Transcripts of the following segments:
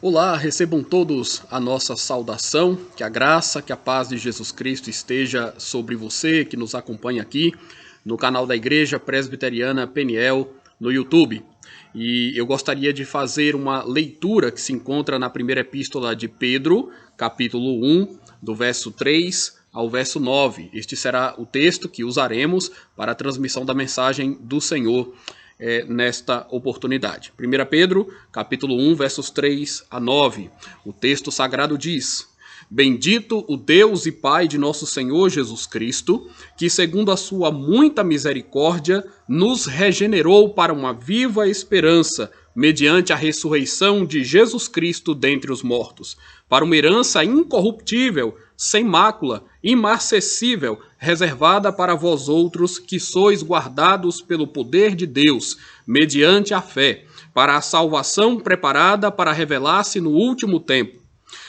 Olá, recebam todos a nossa saudação, que a graça, que a paz de Jesus Cristo esteja sobre você que nos acompanha aqui no canal da Igreja Presbiteriana Peniel no YouTube. E eu gostaria de fazer uma leitura que se encontra na primeira epístola de Pedro, capítulo 1, do verso 3 ao verso 9. Este será o texto que usaremos para a transmissão da mensagem do Senhor nesta oportunidade. 1 Pedro, capítulo 1, versos 3 a 9. O texto sagrado diz: Bendito o Deus e Pai de nosso Senhor Jesus Cristo, que segundo a sua muita misericórdia, nos regenerou para uma viva esperança, mediante a ressurreição de Jesus Cristo dentre os mortos, para uma herança incorruptível, sem mácula, imarcessível, reservada para vós outros que sois guardados pelo poder de Deus, mediante a fé, para a salvação preparada para revelar-se no último tempo.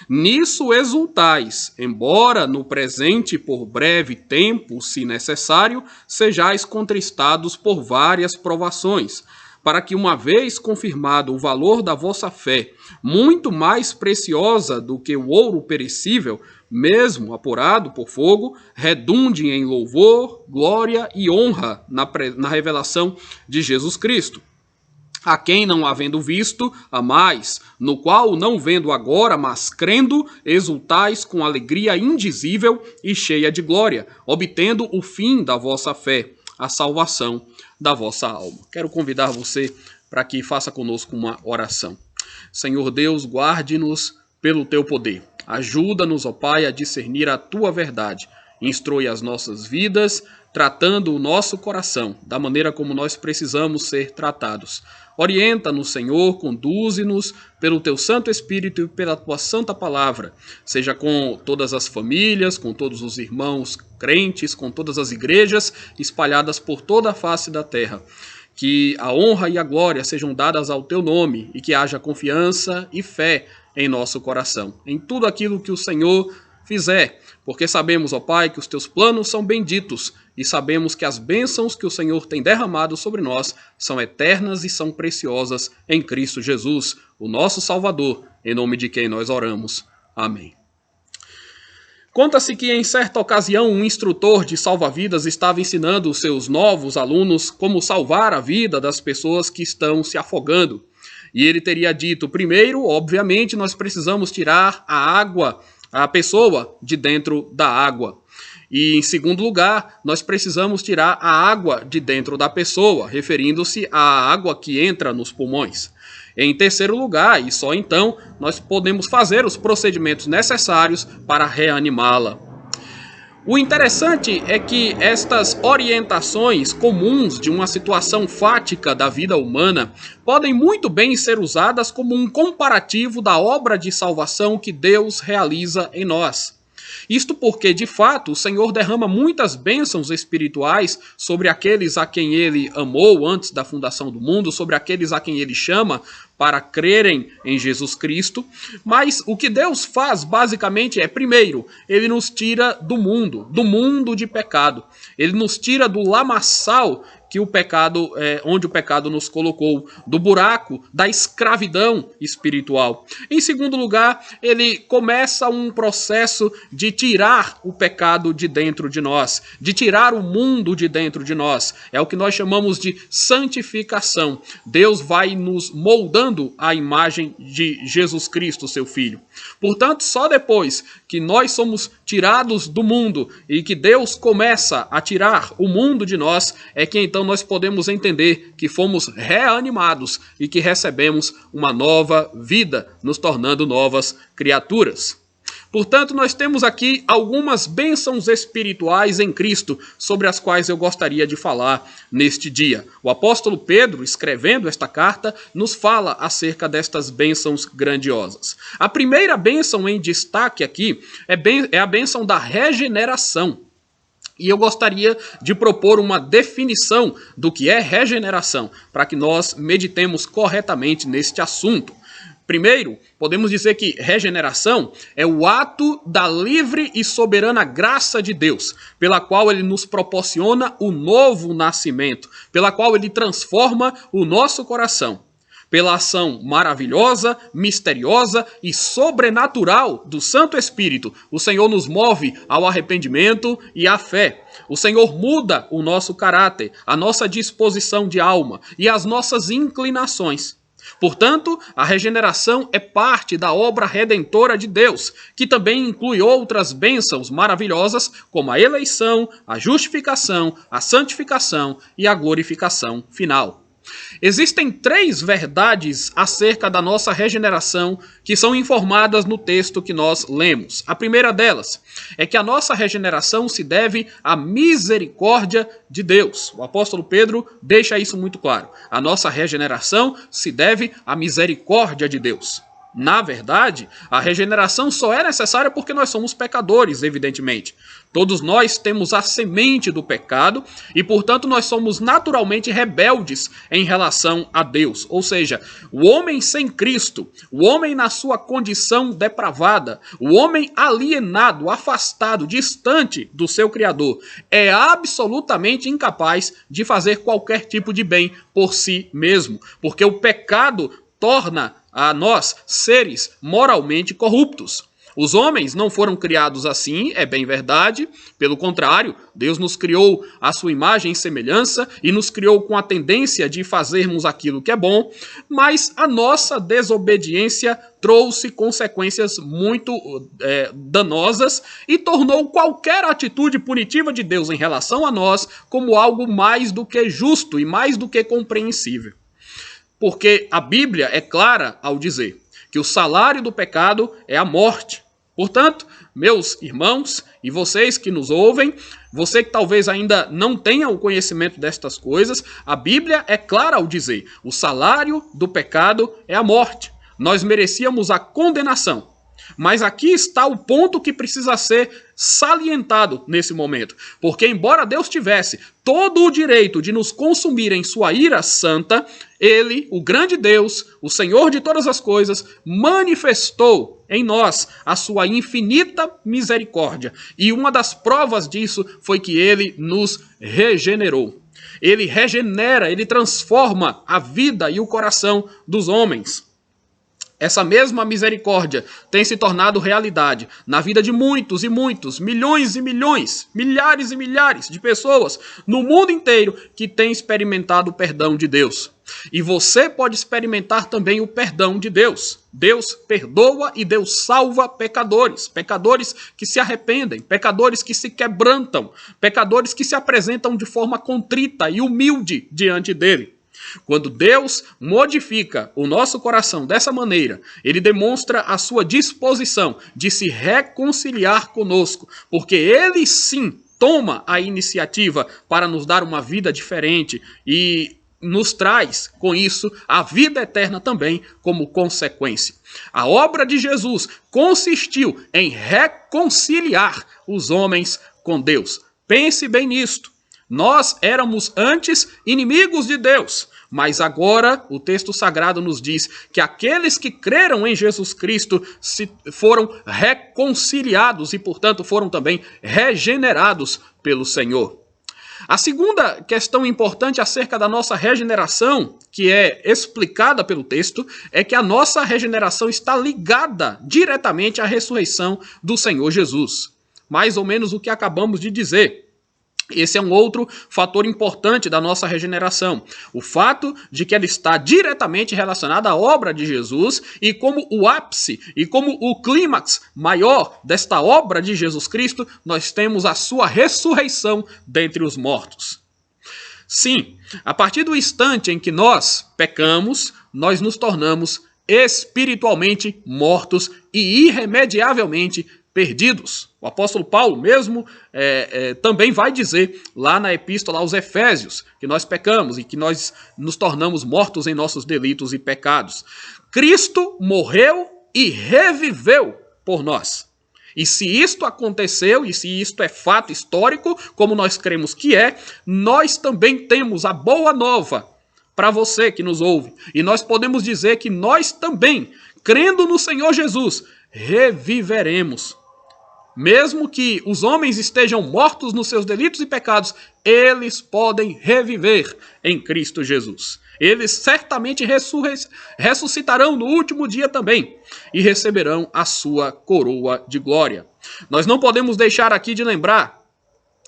Nisso exultais, embora no presente por breve tempo, se necessário, sejais contristados por várias provações, para que, uma vez confirmado o valor da vossa fé, muito mais preciosa do que o ouro perecível, mesmo apurado por fogo, redunde em louvor, glória e honra na revelação de Jesus Cristo. A quem não havendo visto, amais, no qual não vendo agora, mas crendo, exultais com alegria indizível e cheia de glória, obtendo o fim da vossa fé, a salvação da vossa alma. Quero convidar você para que faça conosco uma oração. Senhor Deus, guarde-nos pelo teu poder. Ajuda-nos, ó Pai, a discernir a tua verdade. Instrui as nossas vidas, tratando o nosso coração da maneira como nós precisamos ser tratados. Orienta-nos, Senhor, conduze-nos pelo teu Santo Espírito e pela tua santa palavra, seja com todas as famílias, com todos os irmãos crentes, com todas as igrejas espalhadas por toda a face da terra. Que a honra e a glória sejam dadas ao teu nome e que haja confiança e fé em nosso coração, em tudo aquilo que o Senhor fizer, porque sabemos, ó Pai, que os teus planos são benditos e sabemos que as bênçãos que o Senhor tem derramado sobre nós são eternas e são preciosas em Cristo Jesus, o nosso Salvador, em nome de quem nós oramos. Amém. Conta-se que em certa ocasião um instrutor de salva-vidas estava ensinando os seus novos alunos como salvar a vida das pessoas que estão se afogando. E ele teria dito, primeiro, obviamente, nós precisamos tirar a pessoa de dentro da água. E, em segundo lugar, nós precisamos tirar a água de dentro da pessoa, referindo-se à água que entra nos pulmões. Em terceiro lugar, e só então, nós podemos fazer os procedimentos necessários para reanimá-la. O interessante é que estas orientações comuns de uma situação fática da vida humana podem muito bem ser usadas como um comparativo da obra de salvação que Deus realiza em nós. Isto porque, de fato, o Senhor derrama muitas bênçãos espirituais sobre aqueles a quem Ele amou antes da fundação do mundo, sobre aqueles a quem Ele chama para crerem em Jesus Cristo. Mas o que Deus faz, basicamente, é, primeiro, Ele nos tira do mundo de pecado. Ele nos tira do lamaçal que onde o pecado nos colocou, do buraco da escravidão espiritual. Em segundo lugar, ele começa um processo de tirar o pecado de dentro de nós, de tirar o mundo de dentro de nós. É o que nós chamamos de santificação. Deus vai nos moldando à imagem de Jesus Cristo, seu Filho. Portanto, só depois que nós somos tirados do mundo e que Deus começa a tirar o mundo de nós, é que então nós podemos entender que fomos reanimados e que recebemos uma nova vida, nos tornando novas criaturas. Portanto, nós temos aqui algumas bênçãos espirituais em Cristo, sobre as quais eu gostaria de falar neste dia. O apóstolo Pedro, escrevendo esta carta, nos fala acerca destas bênçãos grandiosas. A primeira bênção em destaque aqui é a bênção da regeneração. E eu gostaria de propor uma definição do que é regeneração, para que nós meditemos corretamente neste assunto. Primeiro, podemos dizer que regeneração é o ato da livre e soberana graça de Deus, pela qual ele nos proporciona o novo nascimento, pela qual ele transforma o nosso coração. Pela ação maravilhosa, misteriosa e sobrenatural do Santo Espírito, o Senhor nos move ao arrependimento e à fé. O Senhor muda o nosso caráter, a nossa disposição de alma e as nossas inclinações. Portanto, a regeneração é parte da obra redentora de Deus, que também inclui outras bênçãos maravilhosas, como a eleição, a justificação, a santificação e a glorificação final. Existem 3 verdades acerca da nossa regeneração que são informadas no texto que nós lemos. A primeira delas é que a nossa regeneração se deve à misericórdia de Deus. O apóstolo Pedro deixa isso muito claro. A nossa regeneração se deve à misericórdia de Deus. Na verdade, a regeneração só é necessária porque nós somos pecadores, evidentemente. Todos nós temos a semente do pecado e, portanto, nós somos naturalmente rebeldes em relação a Deus. Ou seja, o homem sem Cristo, o homem na sua condição depravada, o homem alienado, afastado, distante do seu Criador, é absolutamente incapaz de fazer qualquer tipo de bem por si mesmo, porque o pecado torna a nós seres moralmente corruptos. Os homens não foram criados assim, é bem verdade. Pelo contrário, Deus nos criou à sua imagem e semelhança e nos criou com a tendência de fazermos aquilo que é bom, mas a nossa desobediência trouxe consequências muito danosas e tornou qualquer atitude punitiva de Deus em relação a nós como algo mais do que justo e mais do que compreensível. Porque a Bíblia é clara ao dizer que o salário do pecado é a morte. Portanto, meus irmãos e vocês que nos ouvem, você que talvez ainda não tenha o conhecimento destas coisas, a Bíblia é clara ao dizer: o salário do pecado é a morte. Nós merecíamos a condenação. Mas aqui está o ponto que precisa ser salientado nesse momento. Porque embora Deus tivesse todo o direito de nos consumir em sua ira santa, Ele, o grande Deus, o Senhor de todas as coisas, manifestou em nós a sua infinita misericórdia. E uma das provas disso foi que Ele nos regenerou. Ele regenera, Ele transforma a vida e o coração dos homens. Essa mesma misericórdia tem se tornado realidade na vida de muitos e muitos, milhões e milhões, milhares e milhares de pessoas no mundo inteiro que têm experimentado o perdão de Deus. E você pode experimentar também o perdão de Deus. Deus perdoa e Deus salva pecadores, pecadores que se arrependem, pecadores que se quebrantam, pecadores que se apresentam de forma contrita e humilde diante dele. Quando Deus modifica o nosso coração dessa maneira, Ele demonstra a sua disposição de se reconciliar conosco, porque Ele sim toma a iniciativa para nos dar uma vida diferente e nos traz, com isso, a vida eterna também como consequência. A obra de Jesus consistiu em reconciliar os homens com Deus. Pense bem nisto. Nós éramos antes inimigos de Deus, mas agora o texto sagrado nos diz que aqueles que creram em Jesus Cristo foram reconciliados e, portanto, foram também regenerados pelo Senhor. A segunda questão importante acerca da nossa regeneração, que é explicada pelo texto, é que a nossa regeneração está ligada diretamente à ressurreição do Senhor Jesus. Mais ou menos o que acabamos de dizer. Esse é um outro fator importante da nossa regeneração. O fato de que ela está diretamente relacionada à obra de Jesus e como o ápice e como o clímax maior desta obra de Jesus Cristo, nós temos a sua ressurreição dentre os mortos. Sim, a partir do instante em que nós pecamos, nós nos tornamos espiritualmente mortos e irremediavelmente perdidos. O apóstolo Paulo mesmo também vai dizer lá na epístola aos Efésios que nós pecamos e que nós nos tornamos mortos em nossos delitos e pecados. Cristo morreu e reviveu por nós. E se isto aconteceu, e se isto é fato histórico, como nós cremos que é, nós também temos a boa nova para você que nos ouve. E nós podemos dizer que nós também, crendo no Senhor Jesus, reviveremos. Mesmo que os homens estejam mortos nos seus delitos e pecados, eles podem reviver em Cristo Jesus. Eles certamente ressuscitarão no último dia também e receberão a sua coroa de glória. Nós não podemos deixar aqui de lembrar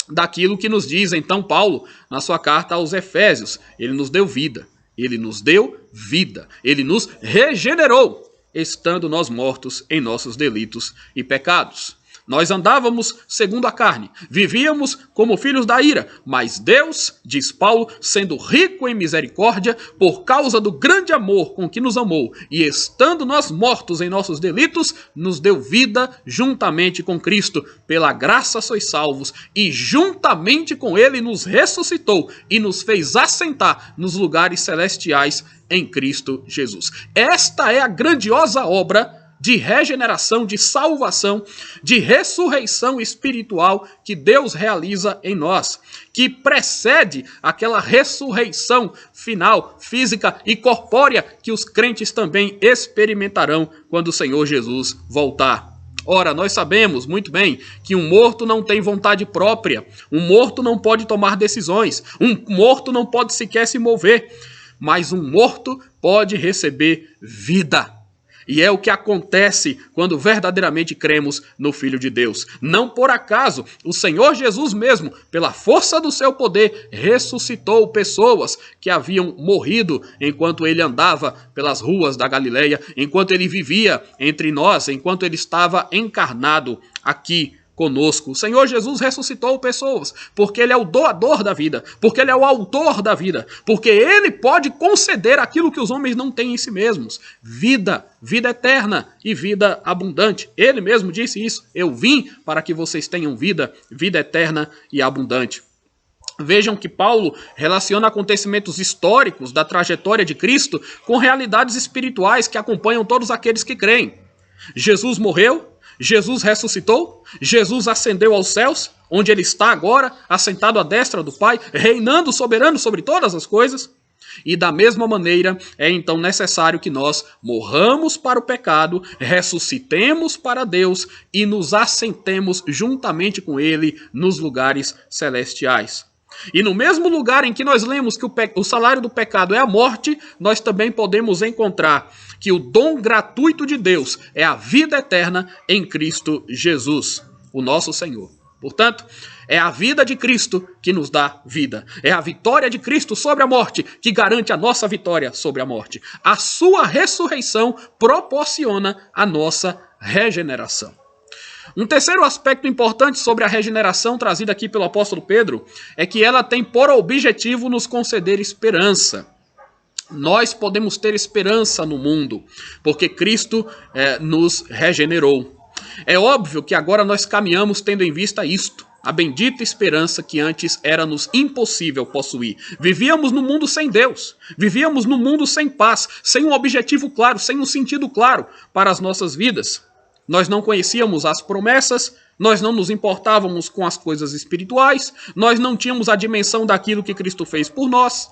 daquilo que nos diz então Paulo na sua carta aos Efésios. Ele nos deu vida, ele nos deu vida, ele nos regenerou, estando nós mortos em nossos delitos e pecados. Nós andávamos segundo a carne, vivíamos como filhos da ira, mas Deus, diz Paulo, sendo rico em misericórdia, por causa do grande amor com que nos amou, e estando nós mortos em nossos delitos, nos deu vida juntamente com Cristo. Pela graça sois salvos, e juntamente com ele nos ressuscitou e nos fez assentar nos lugares celestiais em Cristo Jesus. Esta é a grandiosa obra de regeneração, de salvação, de ressurreição espiritual que Deus realiza em nós, que precede aquela ressurreição final, física e corpórea que os crentes também experimentarão quando o Senhor Jesus voltar. Ora, nós sabemos muito bem que um morto não tem vontade própria, um morto não pode tomar decisões, um morto não pode sequer se mover, mas um morto pode receber vida. E é o que acontece quando verdadeiramente cremos no Filho de Deus. Não por acaso, o Senhor Jesus mesmo, pela força do seu poder, ressuscitou pessoas que haviam morrido enquanto ele andava pelas ruas da Galileia, enquanto ele vivia entre nós, enquanto ele estava encarnado aqui conosco. O Senhor Jesus ressuscitou pessoas, porque ele é o doador da vida, porque ele é o autor da vida, porque ele pode conceder aquilo que os homens não têm em si mesmos: vida, vida eterna e vida abundante. Ele mesmo disse isso: eu vim para que vocês tenham vida, vida eterna e abundante. Vejam que Paulo relaciona acontecimentos históricos da trajetória de Cristo com realidades espirituais que acompanham todos aqueles que creem. Jesus morreu, Jesus ressuscitou, Jesus ascendeu aos céus, onde ele está agora, assentado à destra do Pai, reinando soberano sobre todas as coisas. E da mesma maneira, é então necessário que nós morramos para o pecado, ressuscitemos para Deus e nos assentemos juntamente com ele nos lugares celestiais. E no mesmo lugar em que nós lemos que o salário do pecado é a morte, nós também podemos encontrar que o dom gratuito de Deus é a vida eterna em Cristo Jesus, o nosso Senhor. Portanto, é a vida de Cristo que nos dá vida. É a vitória de Cristo sobre a morte que garante a nossa vitória sobre a morte. A sua ressurreição proporciona a nossa regeneração. Um terceiro aspecto importante sobre a regeneração trazida aqui pelo apóstolo Pedro é que ela tem por objetivo nos conceder esperança. Nós podemos ter esperança no mundo, porque Cristo nos regenerou. É óbvio que agora nós caminhamos tendo em vista isto, a bendita esperança que antes era-nos impossível possuir. Vivíamos no mundo sem Deus, vivíamos no mundo sem paz, sem um objetivo claro, sem um sentido claro para as nossas vidas. Nós não conhecíamos as promessas, nós não nos importávamos com as coisas espirituais, nós não tínhamos a dimensão daquilo que Cristo fez por nós.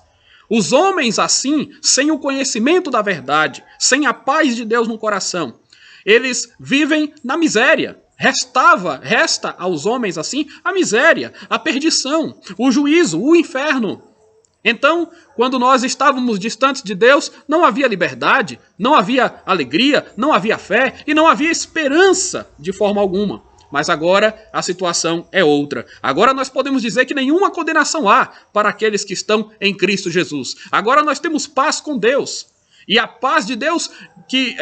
Os homens assim, sem o conhecimento da verdade, sem a paz de Deus no coração, eles vivem na miséria. Resta aos homens assim a miséria, a perdição, o juízo, o inferno. Então, quando nós estávamos distantes de Deus, não havia liberdade, não havia alegria, não havia fé e não havia esperança de forma alguma. Mas agora a situação é outra. Agora nós podemos dizer que nenhuma condenação há para aqueles que estão em Cristo Jesus. Agora nós temos paz com Deus. E a paz de Deus que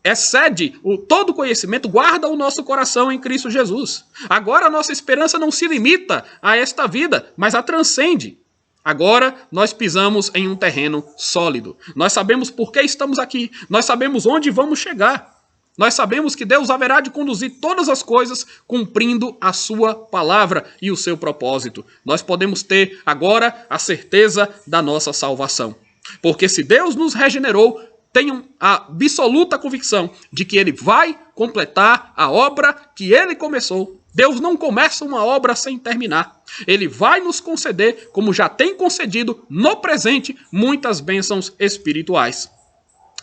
excede todo conhecimento, guarda o nosso coração em Cristo Jesus. Agora a nossa esperança não se limita a esta vida, mas a transcende. Agora nós pisamos em um terreno sólido. Nós sabemos por que estamos aqui. Nós sabemos onde vamos chegar. Nós sabemos que Deus haverá de conduzir todas as coisas cumprindo a sua palavra e o seu propósito. Nós podemos ter agora a certeza da nossa salvação. Porque se Deus nos regenerou, tenham a absoluta convicção de que Ele vai completar a obra que Ele começou. Deus não começa uma obra sem terminar. Ele vai nos conceder, como já tem concedido no presente, muitas bênçãos espirituais.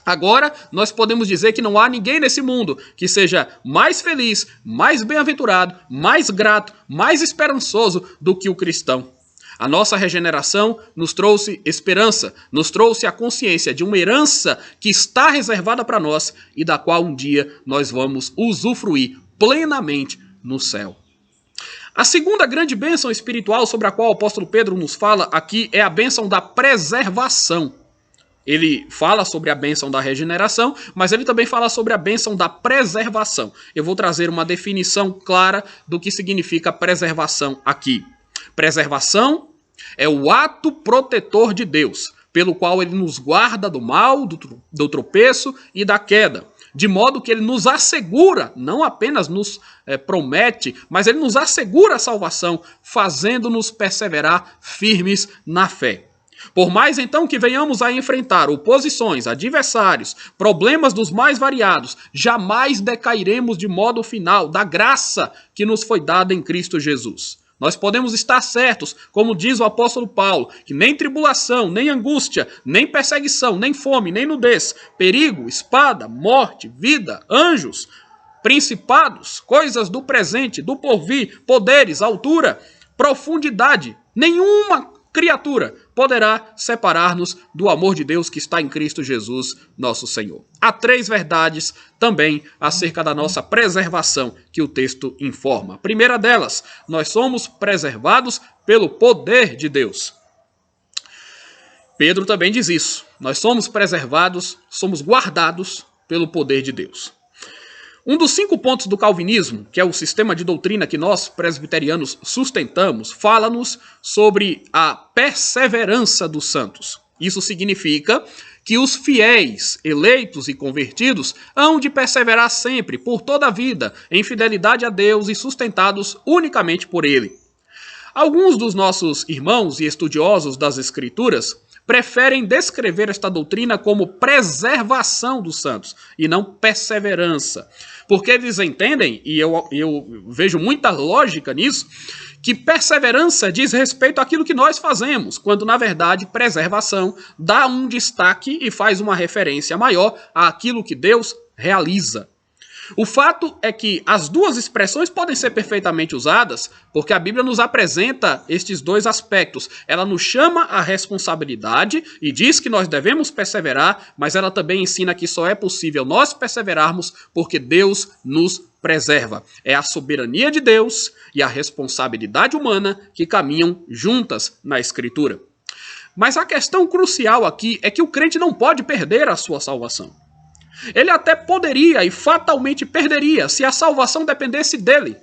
Agora, nós podemos dizer que não há ninguém nesse mundo que seja mais feliz, mais bem-aventurado, mais grato, mais esperançoso do que o cristão. A nossa regeneração nos trouxe esperança, nos trouxe a consciência de uma herança que está reservada para nós e da qual um dia nós vamos usufruir plenamente no céu. A segunda grande bênção espiritual sobre a qual o apóstolo Pedro nos fala aqui é a bênção da preservação. Ele fala sobre a bênção da regeneração, mas ele também fala sobre a bênção da preservação. Eu vou trazer uma definição clara do que significa preservação aqui. Preservação é o ato protetor de Deus, pelo qual ele nos guarda do mal, do tropeço e da queda. De modo que ele nos assegura, não apenas nos promete, mas ele nos assegura a salvação, fazendo-nos perseverar firmes na fé. Por mais então que venhamos a enfrentar oposições, adversários, problemas dos mais variados, jamais decairemos de modo final da graça que nos foi dada em Cristo Jesus. Nós podemos estar certos, como diz o apóstolo Paulo, que nem tribulação, nem angústia, nem perseguição, nem fome, nem nudez, perigo, espada, morte, vida, anjos, principados, coisas do presente, do porvir, poderes, altura, profundidade, nenhuma criatura poderá separar-nos do amor de Deus que está em Cristo Jesus, nosso Senhor. Há 3 verdades também acerca da nossa preservação que o texto informa. A primeira delas, nós somos preservados pelo poder de Deus. Pedro também diz isso. Nós somos preservados, somos guardados pelo poder de Deus. Um dos 5 pontos do calvinismo, que é o sistema de doutrina que nós, presbiterianos, sustentamos, fala-nos sobre a perseverança dos santos. Isso significa que os fiéis, eleitos e convertidos, hão de perseverar sempre, por toda a vida, em fidelidade a Deus e sustentados unicamente por Ele. Alguns dos nossos irmãos e estudiosos das Escrituras preferem descrever esta doutrina como preservação dos santos e não perseverança. Porque eles entendem, e eu vejo muita lógica nisso, que perseverança diz respeito àquilo que nós fazemos, quando na verdade preservação dá um destaque e faz uma referência maior àquilo que Deus realiza. O fato é que as duas expressões podem ser perfeitamente usadas, porque a Bíblia nos apresenta estes 2 aspectos. Ela nos chama à responsabilidade e diz que nós devemos perseverar, mas ela também ensina que só é possível nós perseverarmos porque Deus nos preserva. É a soberania de Deus e a responsabilidade humana que caminham juntas na Escritura. Mas a questão crucial aqui é que o crente não pode perder a sua salvação. Ele até poderia e fatalmente perderia se a salvação dependesse dele.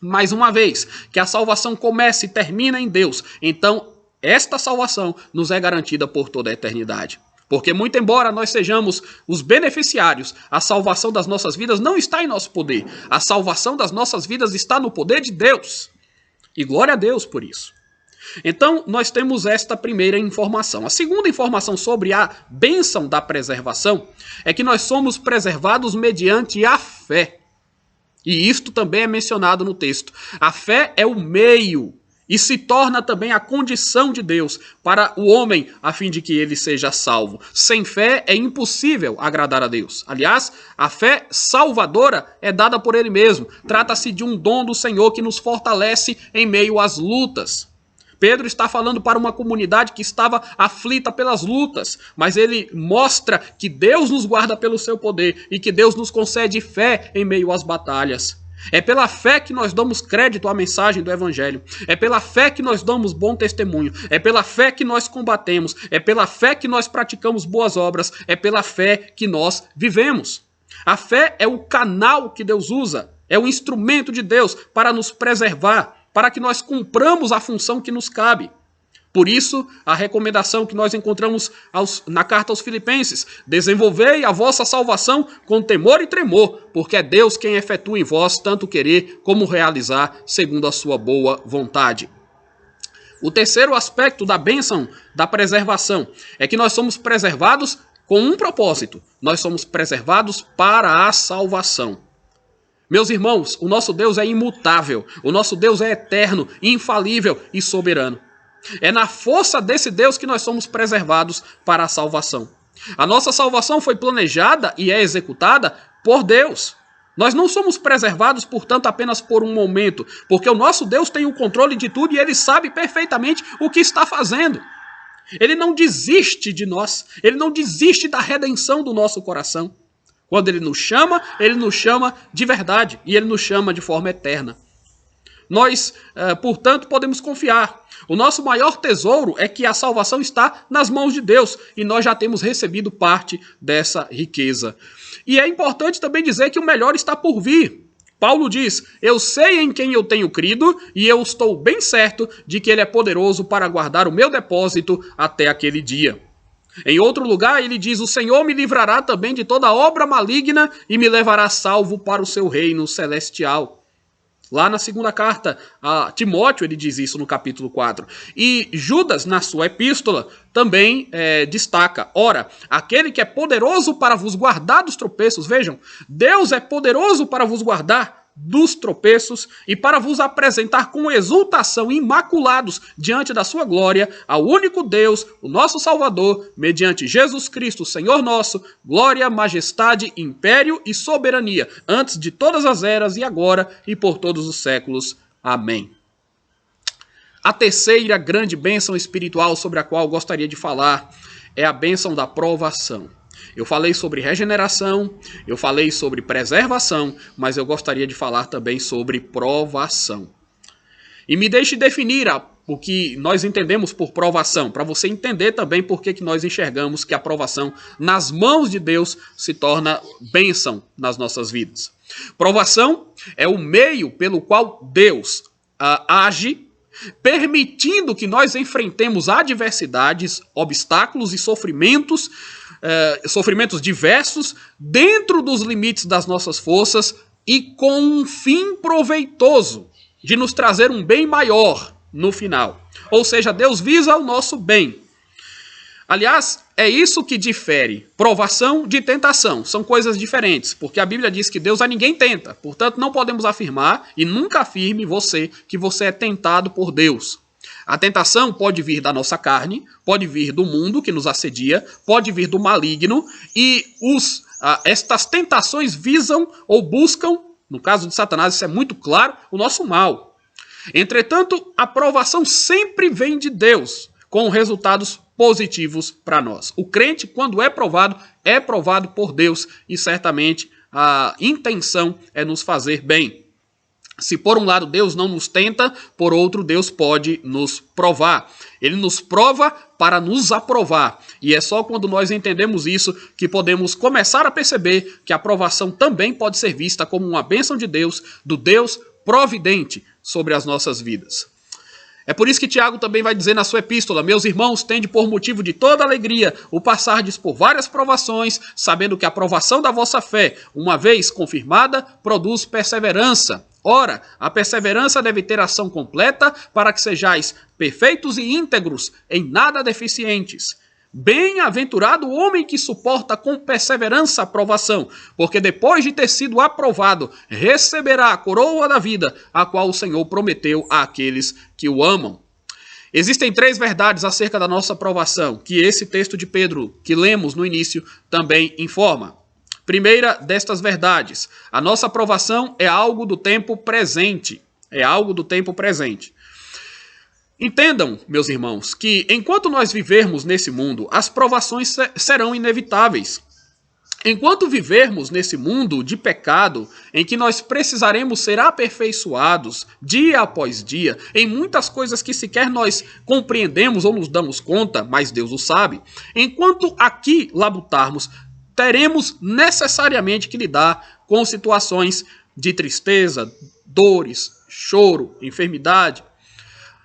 Mais uma vez, que a salvação começa e termina em Deus, então esta salvação nos é garantida por toda a eternidade. Porque muito embora nós sejamos os beneficiários, a salvação das nossas vidas não está em nosso poder. A salvação das nossas vidas está no poder de Deus. E glória a Deus por isso. Então, nós temos esta primeira informação. A segunda informação sobre a bênção da preservação é que nós somos preservados mediante a fé. E isto também é mencionado no texto. A fé é o meio e se torna também a condição de Deus para o homem a fim de que ele seja salvo. Sem fé é impossível agradar a Deus. Aliás, a fé salvadora é dada por Ele mesmo. Trata-se de um dom do Senhor que nos fortalece em meio às lutas. Pedro está falando para uma comunidade que estava aflita pelas lutas, mas ele mostra que Deus nos guarda pelo seu poder e que Deus nos concede fé em meio às batalhas. É pela fé que nós damos crédito à mensagem do Evangelho. É pela fé que nós damos bom testemunho. É pela fé que nós combatemos. É pela fé que nós praticamos boas obras. É pela fé que nós vivemos. A fé é o canal que Deus usa. É o instrumento de Deus para nos preservar, para que nós cumpramos a função que nos cabe. Por isso, a recomendação que nós encontramos na carta aos Filipenses: desenvolvei a vossa salvação com temor e tremor, porque é Deus quem efetua em vós tanto querer como realizar segundo a sua boa vontade. O terceiro aspecto da bênção da preservação é que nós somos preservados com um propósito. Nós somos preservados para a salvação. Meus irmãos, o nosso Deus é imutável, o nosso Deus é eterno, infalível e soberano. É na força desse Deus que nós somos preservados para a salvação. A nossa salvação foi planejada e é executada por Deus. Nós não somos preservados, portanto, apenas por um momento, porque o nosso Deus tem o controle de tudo e Ele sabe perfeitamente o que está fazendo. Ele não desiste de nós, Ele não desiste da redenção do nosso coração. Quando Ele nos chama de verdade e Ele nos chama de forma eterna. Nós, portanto, podemos confiar. O nosso maior tesouro é que a salvação está nas mãos de Deus e nós já temos recebido parte dessa riqueza. E é importante também dizer que o melhor está por vir. Paulo diz, eu sei em quem eu tenho crido e eu estou bem certo de que Ele é poderoso para guardar o meu depósito até aquele dia. Em outro lugar, ele diz, o Senhor me livrará também de toda obra maligna e me levará salvo para o seu reino celestial. Lá na segunda carta a Timóteo, ele diz isso no capítulo 4. E Judas, na sua epístola, também destaca, ora, aquele que é poderoso para vos guardar dos tropeços, vejam, Deus é poderoso para vos guardar dos tropeços e para vos apresentar com exultação imaculados diante da sua glória ao único Deus, o nosso Salvador, mediante Jesus Cristo, Senhor nosso, glória, majestade, império e soberania, antes de todas as eras e agora e por todos os séculos. Amém. A terceira grande bênção espiritual sobre a qual gostaria de falar é a bênção da provação. Eu falei sobre regeneração, eu falei sobre preservação, mas eu gostaria de falar também sobre provação. E me deixe definir o que nós entendemos por provação, para você entender também por que nós enxergamos que a provação nas mãos de Deus se torna bênção nas nossas vidas. Provação é o meio pelo qual Deus age, permitindo que nós enfrentemos adversidades, obstáculos e sofrimentos diversos dentro dos limites das nossas forças e com um fim proveitoso de nos trazer um bem maior no final. Ou seja, Deus visa o nosso bem. Aliás, é isso que difere provação de tentação. São coisas diferentes, porque a Bíblia diz que Deus a ninguém tenta. Portanto, não podemos afirmar, e nunca afirme você, que você é tentado por Deus. A tentação pode vir da nossa carne, pode vir do mundo que nos assedia, pode vir do maligno, e estas tentações visam ou buscam, no caso de Satanás isso é muito claro, o nosso mal. Entretanto, a provação sempre vem de Deus, com resultados positivos para nós. O crente, quando é provado por Deus, e certamente a intenção é nos fazer bem. Se por um lado Deus não nos tenta, por outro Deus pode nos provar. Ele nos prova para nos aprovar. E é só quando nós entendemos isso que podemos começar a perceber que a provação também pode ser vista como uma bênção de Deus, do Deus providente sobre as nossas vidas. É por isso que Tiago também vai dizer na sua epístola, meus irmãos, tende por motivo de toda alegria o passardes por várias provações, sabendo que a provação da vossa fé, uma vez confirmada, produz perseverança. Ora, a perseverança deve ter ação completa para que sejais perfeitos e íntegros, em nada deficientes. Bem-aventurado o homem que suporta com perseverança a provação, porque depois de ter sido aprovado, receberá a coroa da vida, a qual o Senhor prometeu àqueles que o amam. Existem 3 verdades acerca da nossa provação, que esse texto de Pedro, que lemos no início, também informa. Primeira destas verdades, a nossa provação é algo do tempo presente. É algo do tempo presente. Entendam, meus irmãos, que enquanto nós vivermos nesse mundo, as provações serão inevitáveis. Enquanto vivermos nesse mundo de pecado, em que nós precisaremos ser aperfeiçoados dia após dia, em muitas coisas que sequer nós compreendemos ou nos damos conta, mas Deus o sabe, enquanto aqui labutarmos, teremos necessariamente que lidar com situações de tristeza, dores, choro, enfermidade,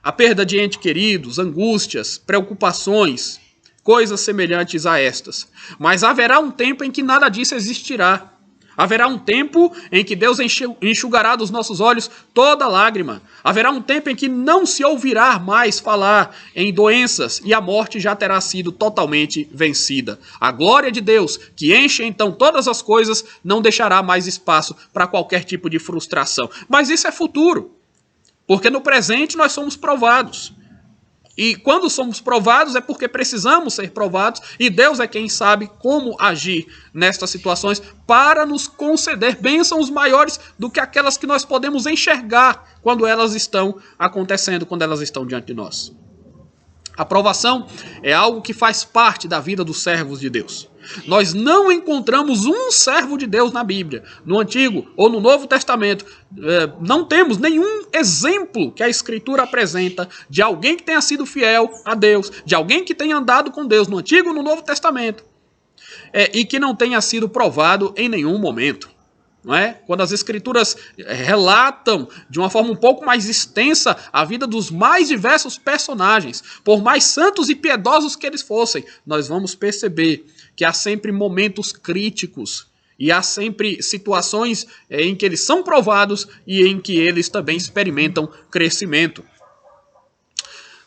a perda de entes queridos, angústias, preocupações, coisas semelhantes a estas. Mas haverá um tempo em que nada disso existirá. Haverá um tempo em que Deus enxugará dos nossos olhos toda lágrima. Haverá um tempo em que não se ouvirá mais falar em doenças e a morte já terá sido totalmente vencida. A glória de Deus, que enche então todas as coisas, não deixará mais espaço para qualquer tipo de frustração. Mas isso é futuro. Porque no presente nós somos provados. E quando somos provados é porque precisamos ser provados e Deus é quem sabe como agir nestas situações para nos conceder bênçãos maiores do que aquelas que nós podemos enxergar quando elas estão acontecendo, quando elas estão diante de nós. A provação é algo que faz parte da vida dos servos de Deus. Nós não encontramos um servo de Deus na Bíblia, no Antigo ou no Novo Testamento. Não temos nenhum exemplo que a Escritura apresenta de alguém que tenha sido fiel a Deus, de alguém que tenha andado com Deus no Antigo ou no Novo Testamento, e que não tenha sido provado em nenhum momento. Não é? Quando as Escrituras relatam de uma forma um pouco mais extensa a vida dos mais diversos personagens, por mais santos e piedosos que eles fossem, nós vamos perceber que há sempre momentos críticos e há sempre situações em que eles são provados e em que eles também experimentam crescimento.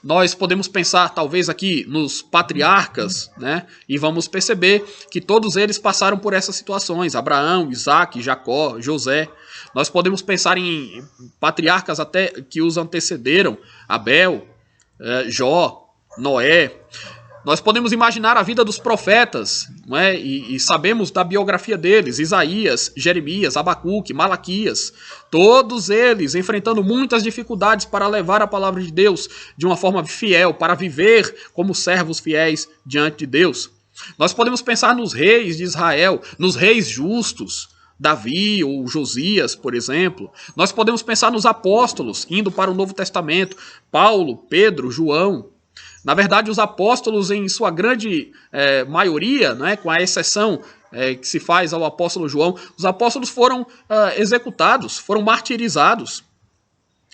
Nós podemos pensar talvez aqui nos patriarcas, né? E vamos perceber que todos eles passaram por essas situações. Abraão, Isaac, Jacó, José. Nós podemos pensar em patriarcas até que os antecederam. Abel, Jó, Noé. Nós podemos imaginar a vida dos profetas, não é? E sabemos da biografia deles, Isaías, Jeremias, Abacuque, Malaquias, todos eles enfrentando muitas dificuldades para levar a palavra de Deus de uma forma fiel, para viver como servos fiéis diante de Deus. Nós podemos pensar nos reis de Israel, nos reis justos, Davi ou Josias, por exemplo. Nós podemos pensar nos apóstolos, indo para o Novo Testamento, Paulo, Pedro, João. Na verdade, os apóstolos, em sua grande maioria, né, com a exceção que se faz ao apóstolo João, os apóstolos foram executados, foram martirizados.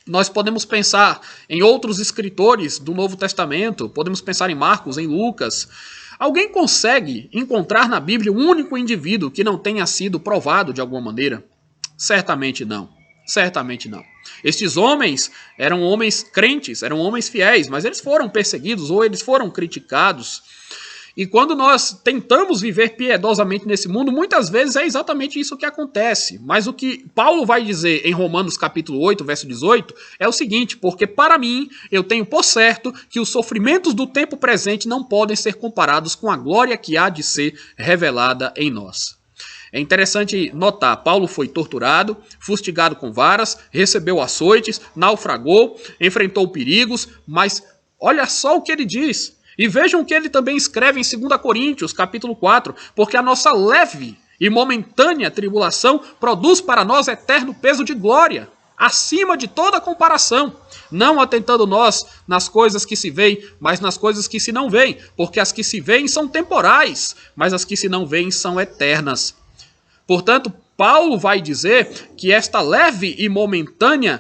Nós podemos pensar em outros escritores do Novo Testamento, podemos pensar em Marcos, em Lucas. Alguém consegue encontrar na Bíblia um único indivíduo que não tenha sido provado de alguma maneira? Certamente não. Certamente não. Estes homens eram homens crentes, eram homens fiéis, mas eles foram perseguidos ou eles foram criticados. E quando nós tentamos viver piedosamente nesse mundo, muitas vezes é exatamente isso que acontece. Mas o que Paulo vai dizer em Romanos capítulo 8, verso 18, é o seguinte: porque para mim eu tenho por certo que os sofrimentos do tempo presente não podem ser comparados com a glória que há de ser revelada em nós. É interessante notar, Paulo foi torturado, fustigado com varas, recebeu açoites, naufragou, enfrentou perigos, mas olha só o que ele diz. E vejam que ele também escreve em 2 Coríntios, capítulo 4, porque a nossa leve e momentânea tribulação produz para nós eterno peso de glória, acima de toda comparação, não atentando nós nas coisas que se veem, mas nas coisas que se não veem, porque as que se veem são temporais, mas as que se não veem são eternas. Portanto, Paulo vai dizer que esta leve e momentânea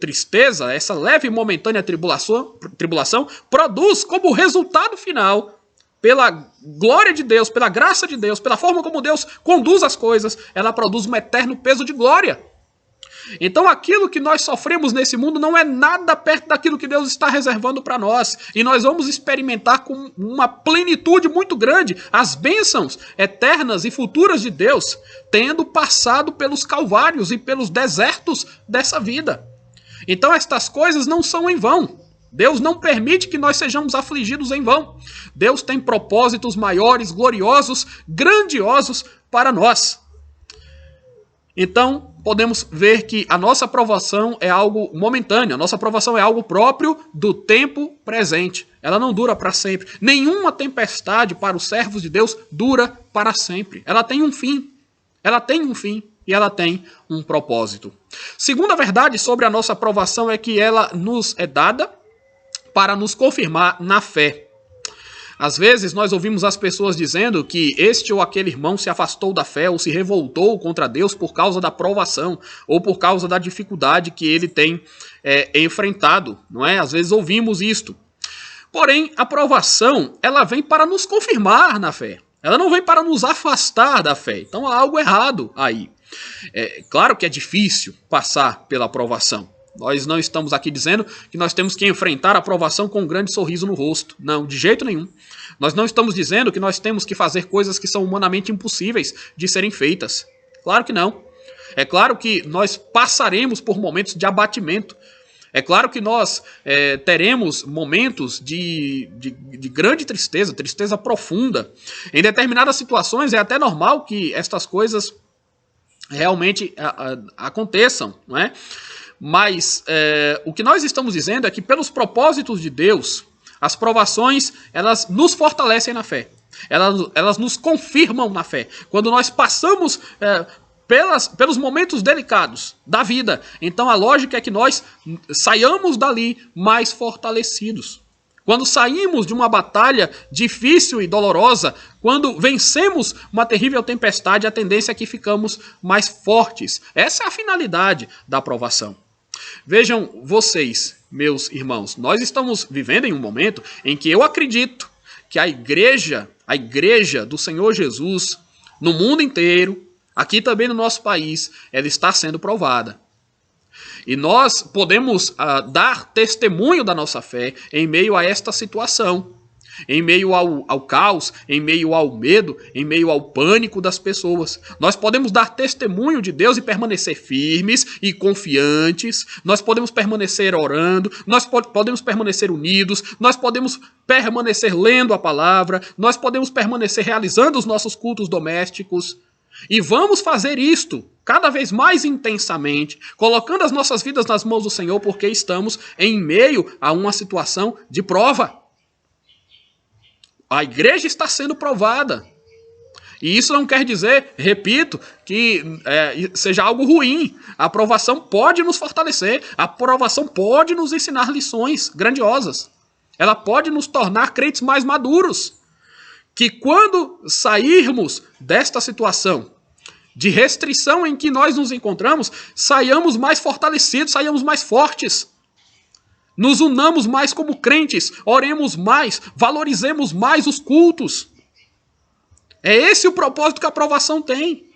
tristeza, essa leve e momentânea tribulação produz como resultado final, pela glória de Deus, pela graça de Deus, pela forma como Deus conduz as coisas, ela produz um eterno peso de glória. Então aquilo que nós sofremos nesse mundo não é nada perto daquilo que Deus está reservando para nós. E nós vamos experimentar com uma plenitude muito grande as bênçãos eternas e futuras de Deus, tendo passado pelos calvários e pelos desertos dessa vida. Então estas coisas não são em vão. Deus não permite que nós sejamos afligidos em vão. Deus tem propósitos maiores, gloriosos, grandiosos para nós. Então, podemos ver que a nossa aprovação é algo momentâneo, a nossa aprovação é algo próprio do tempo presente. Ela não dura para sempre. Nenhuma tempestade para os servos de Deus dura para sempre. Ela tem um fim. Ela tem um fim e ela tem um propósito. Segunda verdade sobre a nossa aprovação é que ela nos é dada para nos confirmar na fé. Às vezes nós ouvimos as pessoas dizendo que este ou aquele irmão se afastou da fé ou se revoltou contra Deus por causa da provação ou por causa da dificuldade que ele tem enfrentado, não é? Às vezes ouvimos isto. Porém, a provação, ela vem para nos confirmar na fé. Ela não vem para nos afastar da fé. Então há algo errado aí. Claro que é difícil passar pela provação. Nós não estamos aqui dizendo que nós temos que enfrentar a provação com um grande sorriso no rosto. Não, de jeito nenhum. Nós não estamos dizendo que nós temos que fazer coisas que são humanamente impossíveis de serem feitas. Claro que não. É claro que nós passaremos por momentos de abatimento. É claro que nós teremos momentos de grande tristeza, tristeza profunda. Em determinadas situações é até normal que estas coisas realmente aconteçam, não é? Mas o que nós estamos dizendo é que pelos propósitos de Deus, as provações, elas nos fortalecem na fé. Elas nos confirmam na fé. Quando nós passamos pelos momentos delicados da vida, então a lógica é que nós saiamos dali mais fortalecidos. Quando saímos de uma batalha difícil e dolorosa, quando vencemos uma terrível tempestade, a tendência é que ficamos mais fortes. Essa é a finalidade da aprovação. Vejam vocês, meus irmãos, nós estamos vivendo em um momento em que eu acredito que a igreja do Senhor Jesus, no mundo inteiro, aqui também no nosso país, ela está sendo provada. E nós podemos dar testemunho da nossa fé em meio a esta situação, em meio ao caos, em meio ao medo, em meio ao pânico das pessoas. Nós podemos dar testemunho de Deus e permanecer firmes e confiantes. Nós podemos permanecer orando, nós podemos permanecer unidos, nós podemos permanecer lendo a palavra, nós podemos permanecer realizando os nossos cultos domésticos. E vamos fazer isto cada vez mais intensamente, colocando as nossas vidas nas mãos do Senhor, porque estamos em meio a uma situação de prova. A igreja está sendo provada. E isso não quer dizer, repito, que seja algo ruim. A provação pode nos fortalecer, a provação pode nos ensinar lições grandiosas. Ela pode nos tornar crentes mais maduros. Que quando sairmos desta situação de restrição em que nós nos encontramos, saiamos mais fortalecidos, saiamos mais fortes. Nos unamos mais como crentes, oremos mais, valorizemos mais os cultos. É esse o propósito que a aprovação tem.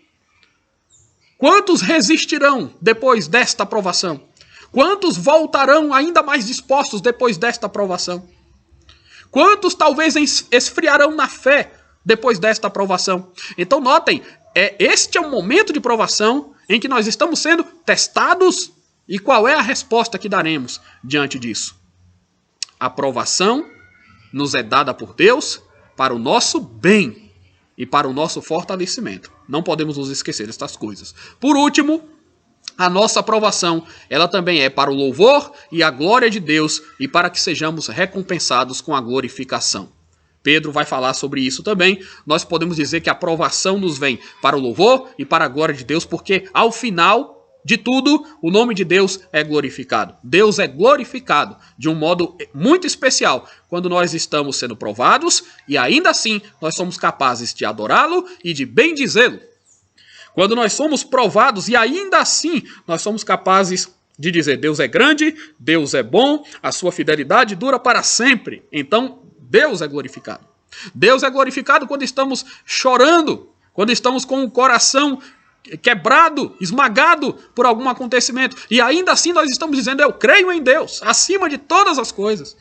Quantos resistirão depois desta aprovação? Quantos voltarão ainda mais dispostos depois desta aprovação? Quantos talvez esfriarão na fé depois desta aprovação? Então notem, este é um momento de provação em que nós estamos sendo testados. E qual é a resposta que daremos diante disso? A aprovação nos é dada por Deus para o nosso bem e para o nosso fortalecimento. Não podemos nos esquecer destas coisas. Por último, a nossa aprovação, ela também é para o louvor e a glória de Deus e para que sejamos recompensados com a glorificação. Pedro vai falar sobre isso também. Nós podemos dizer que a aprovação nos vem para o louvor e para a glória de Deus, porque ao final de tudo, o nome de Deus é glorificado. Deus é glorificado de um modo muito especial quando nós estamos sendo provados e ainda assim nós somos capazes de adorá-lo e de bendizê-lo. Quando nós somos provados e ainda assim nós somos capazes de dizer: Deus é grande, Deus é bom, a sua fidelidade dura para sempre. Então, Deus é glorificado. Deus é glorificado quando estamos chorando, quando estamos com o coração quebrado, esmagado por algum acontecimento. E ainda assim nós estamos dizendo: eu creio em Deus, acima de todas as coisas.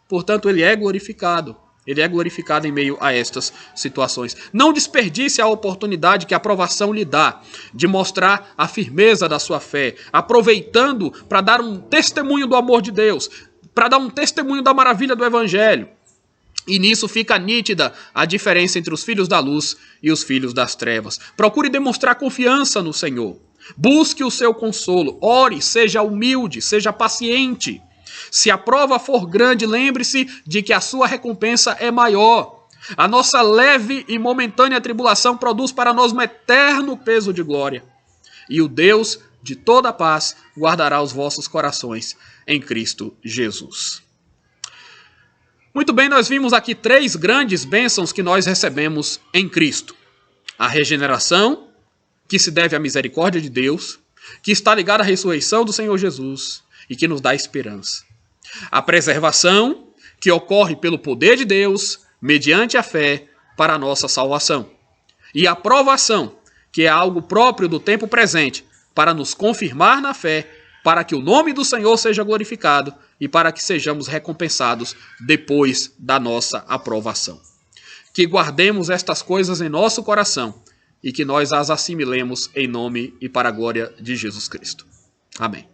Portanto, Ele é glorificado. Ele é glorificado em meio a estas situações. Não desperdice a oportunidade que a aprovação lhe dá de mostrar a firmeza da sua fé, aproveitando para dar um testemunho do amor de Deus, para dar um testemunho da maravilha do Evangelho. E nisso fica nítida a diferença entre os filhos da luz e os filhos das trevas. Procure demonstrar confiança no Senhor. Busque o seu consolo. Ore, seja humilde, seja paciente. Se a prova for grande, lembre-se de que a sua recompensa é maior. A nossa leve e momentânea tribulação produz para nós um eterno peso de glória. E o Deus de toda paz guardará os vossos corações em Cristo Jesus. Muito bem, nós vimos aqui 3 grandes bênçãos que nós recebemos em Cristo. A regeneração, que se deve à misericórdia de Deus, que está ligada à ressurreição do Senhor Jesus e que nos dá esperança. A preservação, que ocorre pelo poder de Deus, mediante a fé, para a nossa salvação. E a provação, que é algo próprio do tempo presente, para nos confirmar na fé, para que o nome do Senhor seja glorificado e para que sejamos recompensados depois da nossa aprovação. Que guardemos estas coisas em nosso coração e que nós as assimilemos em nome e para a glória de Jesus Cristo. Amém.